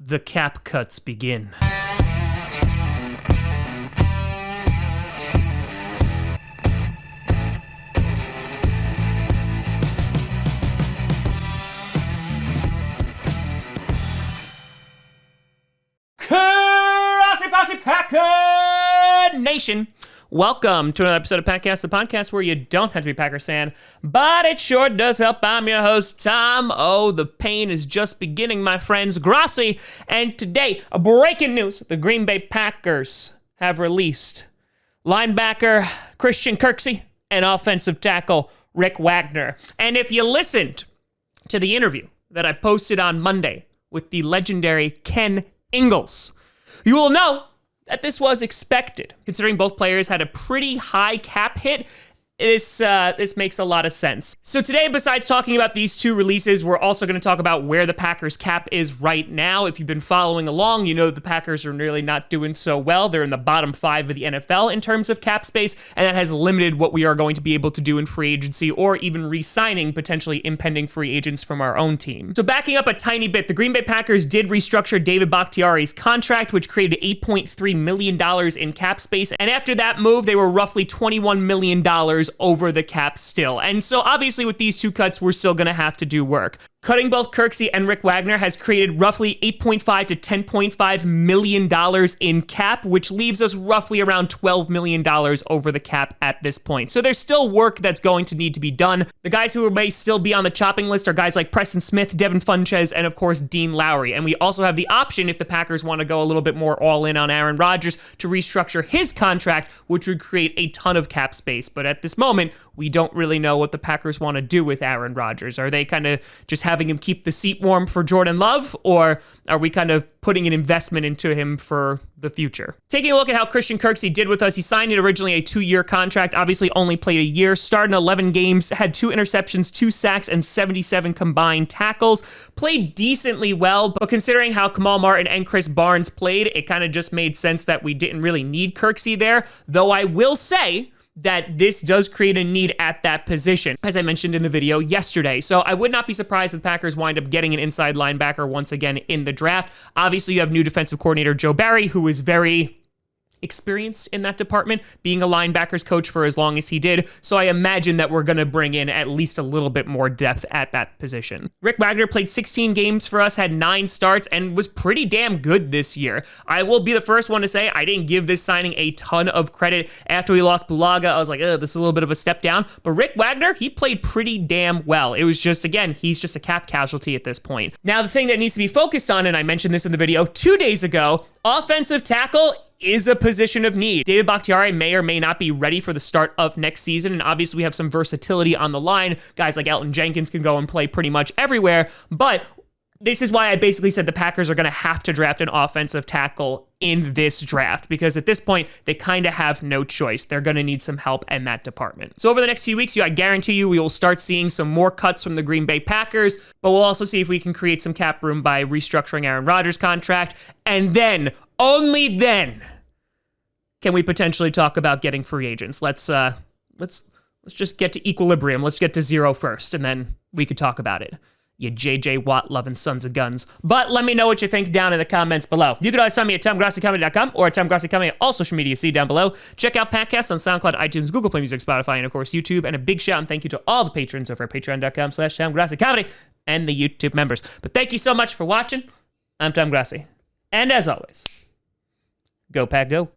The cap cuts begin. Grossi Packer Nation. Welcome to another episode of Packcast, the podcast where you don't have to be a Packers fan, but it sure does help. I'm your host, Tom. Oh, the pain is just beginning, my friends. Grossi. And today, a breaking news. The Green Bay Packers have released linebacker Christian Kirksey and offensive tackle Rick Wagner. And if you listened to the interview that I posted on Monday with the legendary Ken Ingalls, you will know that this was expected. Considering both players had a pretty high cap hit, this makes a lot of sense. So today, besides talking about these two releases, we're also going to talk about where the Packers cap is right now. If you've been following along, you know the Packers are really not doing so well. They're in the bottom 5 of the NFL in terms of cap space, and that has limited what we are going to be able to do in free agency or even re-signing potentially impending free agents from our own team. So backing up a tiny bit, the Green Bay Packers did restructure David Bakhtiari's contract, which created $8.3 million in cap space, and after that move, they were roughly $21 million over the cap still. And so obviously with these two cuts, we're still going to have to do work. Cutting both Kirksey and Rick Wagner has created roughly $8.5 to $10.5 million in cap, which leaves us roughly around $12 million over the cap at this point. So there's still work that's going to need to be done. The guys who may still be on the chopping list are guys like Preston Smith, Devin Funchess, and of course Dean Lowry. And we also have the option, if the Packers want to go a little bit more all in on Aaron Rodgers, to restructure his contract, which would create a ton of cap space. But at this moment, we don't really know what the Packers want to do with Aaron Rodgers. Are they kind of just having him keep the seat warm for Jordan Love, or are we kind of putting an investment into him for the future? Taking a look at how Christian Kirksey did with us, he signed it originally a 2-year contract, obviously only played a year, started in 11 games, had 2 interceptions, 2 sacks, and 77 combined tackles. Played decently well, but considering how Kamal Martin and Chris Barnes played, it kind of just made sense that we didn't really need Kirksey there, though I will say that this does create a need at that position, as I mentioned in the video yesterday. So I would not be surprised if the Packers wind up getting an inside linebacker once again in the draft. Obviously, you have new defensive coordinator Joe Barry, who is very experienced in that department, being a linebackers coach for as long as he did. So I imagine that we're going to bring in at least a little bit more depth at that position. Rick Wagner played 16 games for us, had 9 starts, and was pretty damn good this year. I will be the first one to say I didn't give this signing a ton of credit. After we lost Bulaga, I was like, this is a little bit of a step down. But Rick Wagner, he played pretty damn well. It was just, again, he's just a cap casualty at this point. Now, the thing that needs to be focused on, and I mentioned this in the video 2 days ago, offensive tackle is a position of need. David Bakhtiari may or may not be ready for the start of next season, and obviously we have some versatility on the line. Guys like Elton Jenkins can go and play pretty much everywhere, but this is why I basically said the Packers are going to have to draft an offensive tackle in this draft, because at this point, they kind of have no choice. They're going to need some help in that department. So over the next few weeks, I guarantee you we will start seeing some more cuts from the Green Bay Packers, but we'll also see if we can create some cap room by restructuring Aaron Rodgers' contract, and then, only then, can we potentially talk about getting free agents. Let's just get to equilibrium. Let's get to 0 first, and then we could talk about it. You J.J. Watt loving sons of guns. But let me know what you think down in the comments below. You can always find me at TomGrossiComedy.com or at TomGrossiComedy at all social media. See down below. Check out Packcast on SoundCloud, iTunes, Google Play Music, Spotify, and of course YouTube. And a big shout and thank you to all the patrons over at patreon.com/TomGrossiComedy and the YouTube members. But thank you so much for watching. I'm Tom Grossi. And as always, go Pack, go.